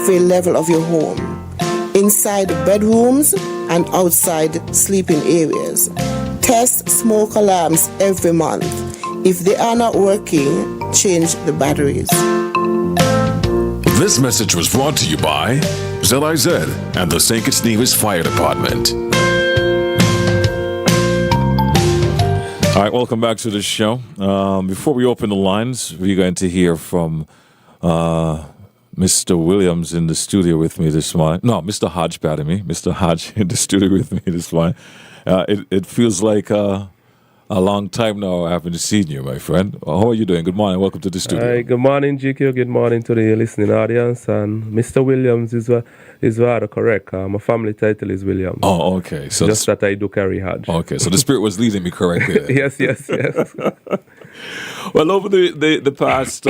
every level of your home, inside bedrooms and outside sleeping areas. Test smoke alarms every month. If they are not working, change the batteries. This message was brought to you by ZIZ and the St. Kitts Nevis Fire Department. All right, welcome back to the show. Before we open the lines, we're going to hear from Mr. Williams in the studio with me this morning. No, Mr. Hodge, pardon me. Mr. Hodge in the studio with me this morning. It feels like a long time now I haven't seen you, my friend. How are you doing? Good morning. Welcome to the studio. Hi, good morning, GQ. Good morning to the listening audience. And Mr. Williams is rather correct. My family title is Williams. Oh, okay. So just that I do carry Hodge. Okay, so the spirit was leading me correctly. Yes. Well, over the past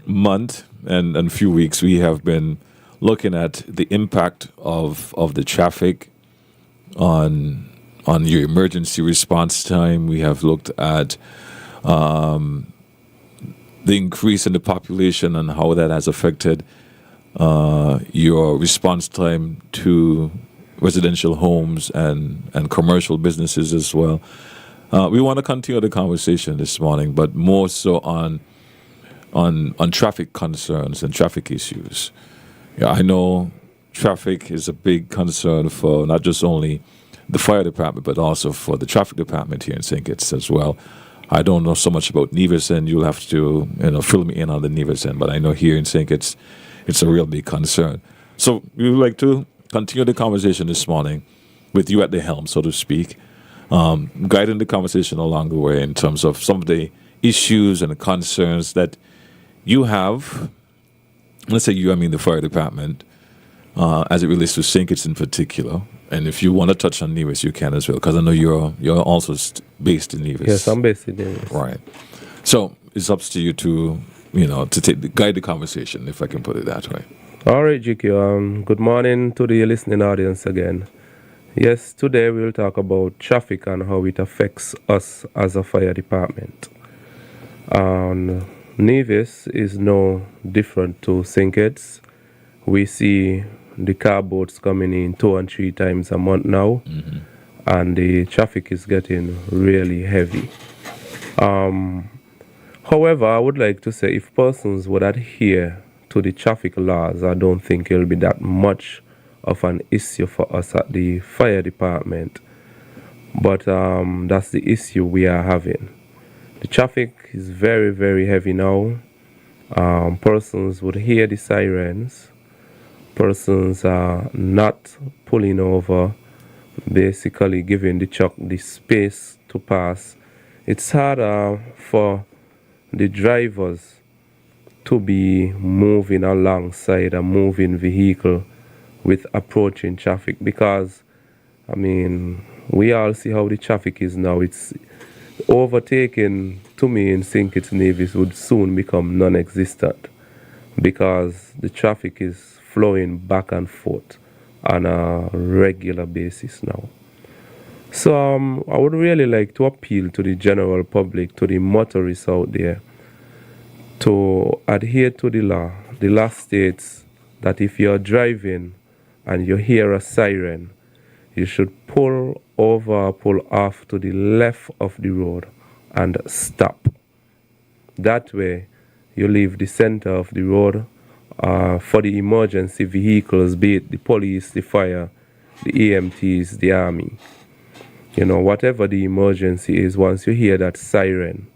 month and few weeks, we have been looking at the impact of the traffic on your emergency response time. We have looked at the increase in the population and how that has affected your response time to residential homes and commercial businesses as well. We want to continue the conversation this morning, but more so on traffic concerns and traffic issues. Yeah, I know traffic is a big concern for not just only the fire department, but also for the traffic department here in St. Kitts as well. I don't know so much about Nevis, and you'll have to fill me in on the Nevis end, but I know here in St. Kitts, it's a real big concern. So we would like to continue the conversation this morning with you at the helm, so to speak, guiding the conversation along the way in terms of some of the issues and the concerns that you have. Let's say you, I mean the fire department, as it relates to St. Kitts in particular. And if you want to touch on Nevis, you can as well, because I know you're also based in Nevis. Yes, I'm based in Nevis. Right. So it's up to you to guide the conversation, if I can put it that way. All right, GQ. Good morning to the listening audience again. Yes, today we'll talk about traffic and how it affects us as a fire department. Nevis is no different to St. Kitts. We see the car boats coming in 2 and 3 times a month now, and the traffic is getting really heavy. However, I would like to say if persons would adhere to the traffic laws, I don't think it'll be that much of an issue for us at the fire department. But that's the issue we are having. The traffic is very, very heavy now. Persons would hear the sirens. Persons are not pulling over, basically giving the truck the space to pass. It's harder for the drivers to be moving alongside a moving vehicle with approaching traffic, because, I mean, we all see how the traffic is now. It's overtaking, to me, in St. Kitts Nevis would soon become non-existent, because the traffic is flowing back and forth on a regular basis now. So I would really like to appeal to the general public, to the motorists out there, to adhere to the law. The law states that if you're driving and you hear a siren, you should pull over, pull off to the left of the road and stop. That way, you leave the center of the road for the emergency vehicles, be it the police, the fire, the EMTs, the army. Whatever the emergency is, once you hear that siren,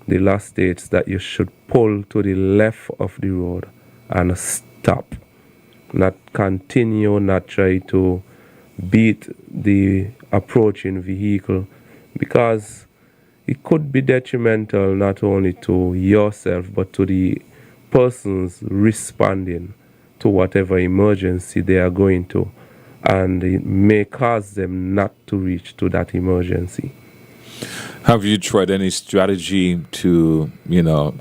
the law states that you should pull to the left of the road and stop. Not continue, not try to beat the approaching vehicle, because it could be detrimental not only to yourself but to the persons responding to whatever emergency they are going to, and it may cause them not to reach to that emergency. Have you tried any strategy to,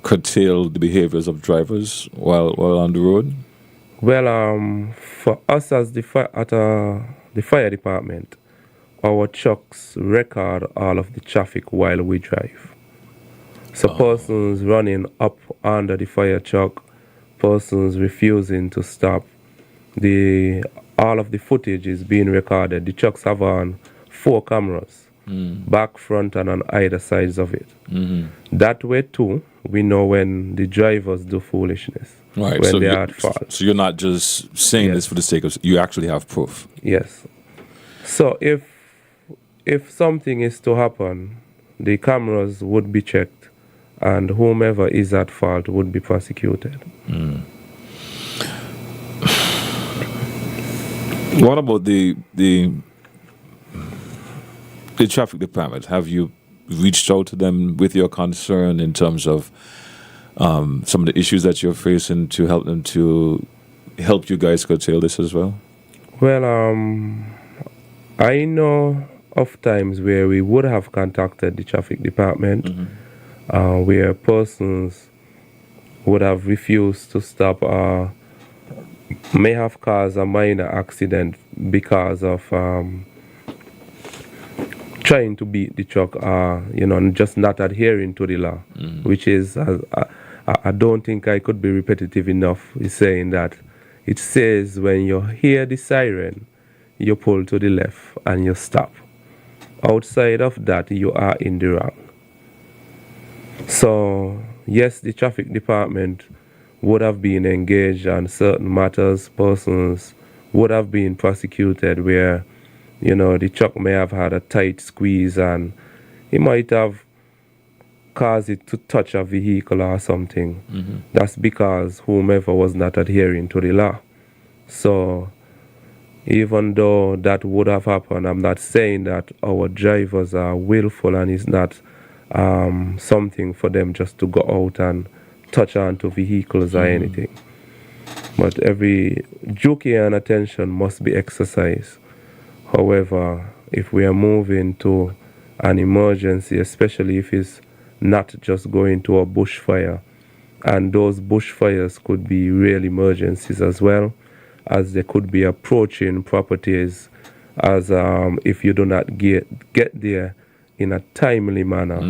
curtail the behaviors of drivers while on the road? Well, for us as the fire department, our trucks record all of the traffic while we drive. So persons running up under the fire truck persons refusing to stop. All of the footage is being recorded. The trucks have on 4 cameras, back, front, and on either sides of it. That way too, we know when the drivers do foolishness, Right. when So they you- are at fault. So you're not just saying Yes. this for the sake of. You actually have proof. Yes. So if something is to happen, the cameras would be checked, and whomever is at fault would be prosecuted. What about the traffic department? Have you reached out to them with your concern in terms of some of the issues that you're facing to help them to help you guys curtail this as well? Well, I know of times where we would have contacted the traffic department, where persons would have refused to stop or may have caused a minor accident because of trying to beat the truck or, just not adhering to the law, which is, I don't think I could be repetitive enough in saying that. It says when you hear the siren, you pull to the left and you stop. Outside of that, you are in the wrong. So, yes, the traffic department would have been engaged on certain matters. Persons would have been prosecuted where, the truck may have had a tight squeeze and it might have caused it to touch a vehicle or something. That's because whomever was not adhering to the law. So, even though that would have happened, I'm not saying that our drivers are willful and it's not something for them just to go out and touch onto vehicles or anything. But every duty and attention must be exercised. However, if we are moving to an emergency, especially if it's not just going to a bushfire, and those bushfires could be real emergencies as well, as they could be approaching properties, as if you do not get there in a timely manner,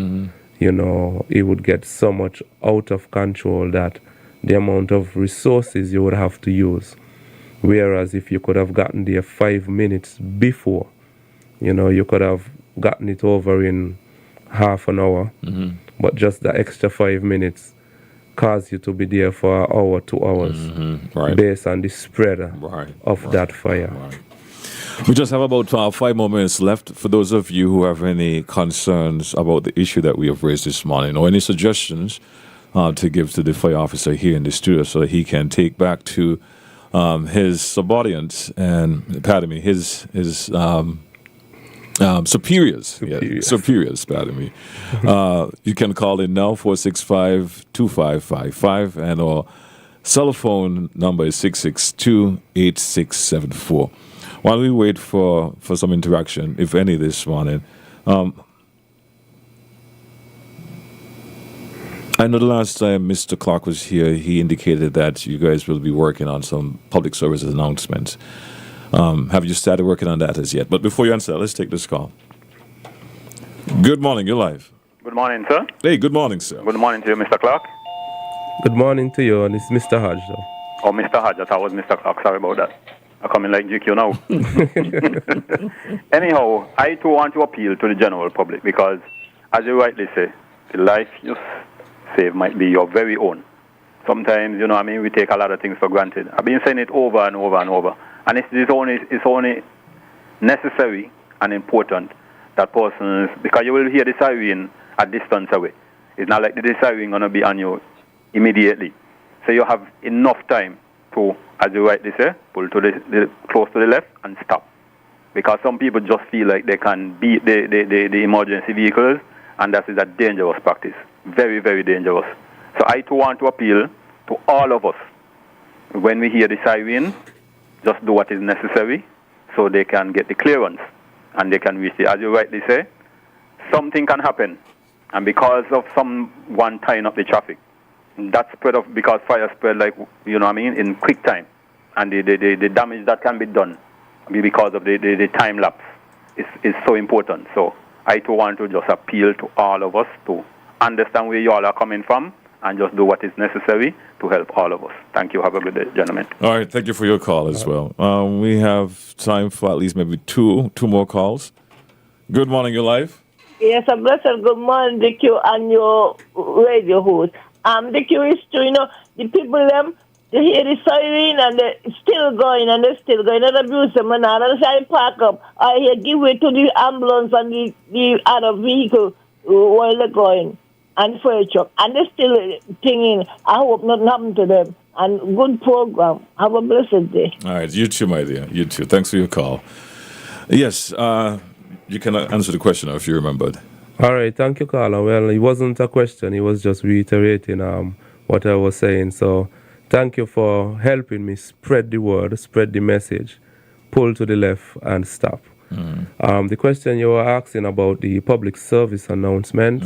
it would get so much out of control that the amount of resources you would have to use. Whereas if you could have gotten there 5 minutes before, you could have gotten it over in half an hour, but just the extra 5 minutes caused you to be there for an hour, 2 hours, Right. based on the spread of that fire. Right. We just have about 5 more minutes left. For those of you who have any concerns about the issue that we have raised this morning, or any suggestions to give to the fire officer here in the studio so that he can take back to his subordinates and, his superiors. Yeah, superiors, pardon me. You can call in now, 465-2555, and our cell phone number is 662-8674. While we wait for some interaction, if any, this morning, I know the last time Mr. Clark was here, he indicated that you guys will be working on some public services announcements. Have you started working on that as yet? But before you answer, let's take this call. Good morning, you're live. Good morning, sir. Hey, good morning, sir. Good morning to you, Mr. Clark. Good morning to you, and it's Mr. Hodge, though. Oh, Mr. Hodge, I thought it was Mr. Clark. Sorry about that. I come in like GQ now. Anyhow, I too want to appeal to the general public because, as you rightly say, the life you save might be your very own. Sometimes, we take a lot of things for granted. I've been saying it over and over and over. And it's only necessary and important that persons, because you will hear the siren a distance away. It's not like the siren going to be on you immediately. So you have enough time to, as you rightly say, pull to the close to the left and stop. Because some people just feel like they can beat the emergency vehicles, and that is a dangerous practice. Very, very dangerous. So I too want to appeal to all of us. When we hear the siren, just do what is necessary so they can get the clearance and they can reach it. As you rightly say, something can happen. And because of someone tying up the traffic, that spread of, because fire spread in quick time. And the damage that can be done because of the time lapse is so important. So I too want to just appeal to all of us to understand where you all are coming from and just do what is necessary to help all of us. Thank you. Have a good day, gentlemen. All right, thank you for your call as well. We have time for at least maybe two more calls. Good morning, you're live. Yes, a blessed good morning, DQ, and your radio host. DQ is true, the people, they hear the siren and they're still going and they're still going. Not abuse them and all. And I park up. I hear give way to the ambulance and the other vehicle while they're going. And fire truck. And they're still thinking, I hope nothing happened to them. And good program. Have a blessed day. All right, you too, my dear. You too. Thanks for your call. Yes, you can answer the question if you remembered. All right, thank you, Carla. Well, it wasn't a question. It was just reiterating what I was saying. So thank you for helping me spread the word, spread the message, pull to the left and stop. The question you were asking about the public service announcement,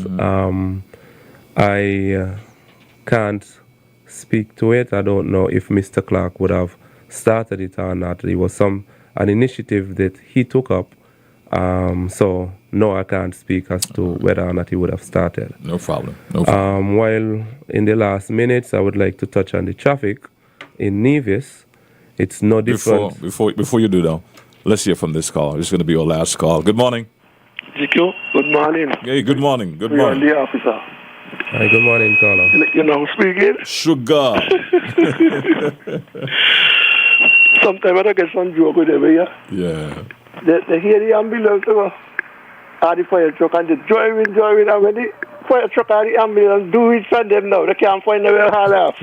I can't speak to it. I don't know if Mr. Clark would have started it or not. It was an initiative that he took up. So, no, I can't speak as to whether or not he would have started. No problem. No problem. While in the last minutes, I would like to touch on the traffic in Nevis. It's no different. Before you do that, let's hear from this call. This is going to be your last call. Good morning. GQ, good morning. Hey, good morning. Good You're morning. the officer. Hi, good morning, caller. You know who's speaking? Sugar. Sometimes I get some joke with them, yeah? Yeah. They hear the ambulance or the fire truck and they driving, and when the fire truck or the ambulance do it for them now, they can't find a way to haul off.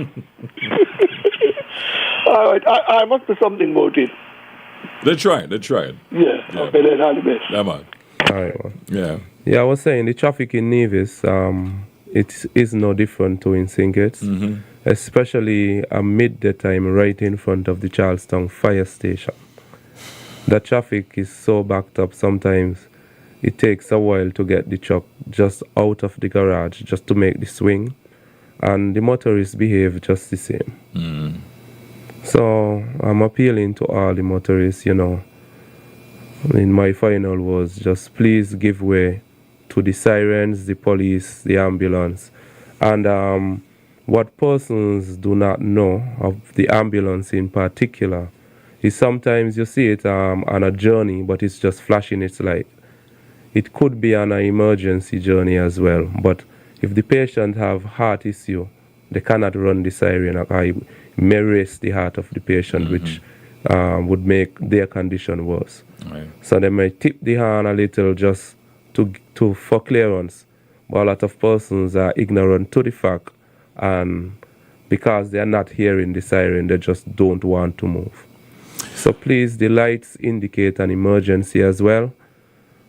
All right, I must do something about it. They're trying. Yeah. Okay, then all the best. Yeah, man. All right, well. Yeah. Yeah, I was saying the traffic in Nevis, it is no different to in St. Kitts, especially midday time right in front of the Charlestown fire station. The traffic is so backed up sometimes it takes a while to get the truck just out of the garage just to make the swing, and the motorists behave just the same. So I'm appealing to all the motorists, my final was just please give way to the sirens, the police, the ambulance. And what persons do not know of the ambulance in particular is sometimes you see it on a journey, but it's just flashing its light. It could be on an emergency journey as well, but if the patient have heart issue, they cannot run the siren. It may raise the heart of the patient, which would make their condition worse. Right. So they may tip the horn a little just for clearance, but a lot of persons are ignorant to the fact, and because they are not hearing the siren, they just don't want to move. So please, the lights indicate an emergency as well.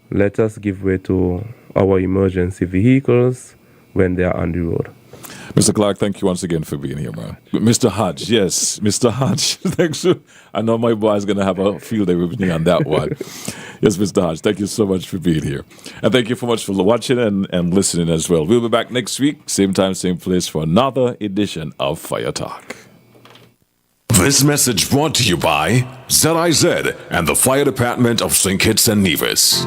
Let us give way to our emergency vehicles when they are on the road. Mr. Clark, thank you once again for being here, man. Mr. Hodge, yes, Mr. Hodge, thanks. I know my boy is going to have a field day with me on that one. Yes, Mr. Hodge, thank you so much for being here. And thank you so much for watching and listening as well. We'll be back next week, same time, same place, for another edition of Fire Talk. This message brought to you by ZIZ and the Fire Department of St. Kitts and Nevis.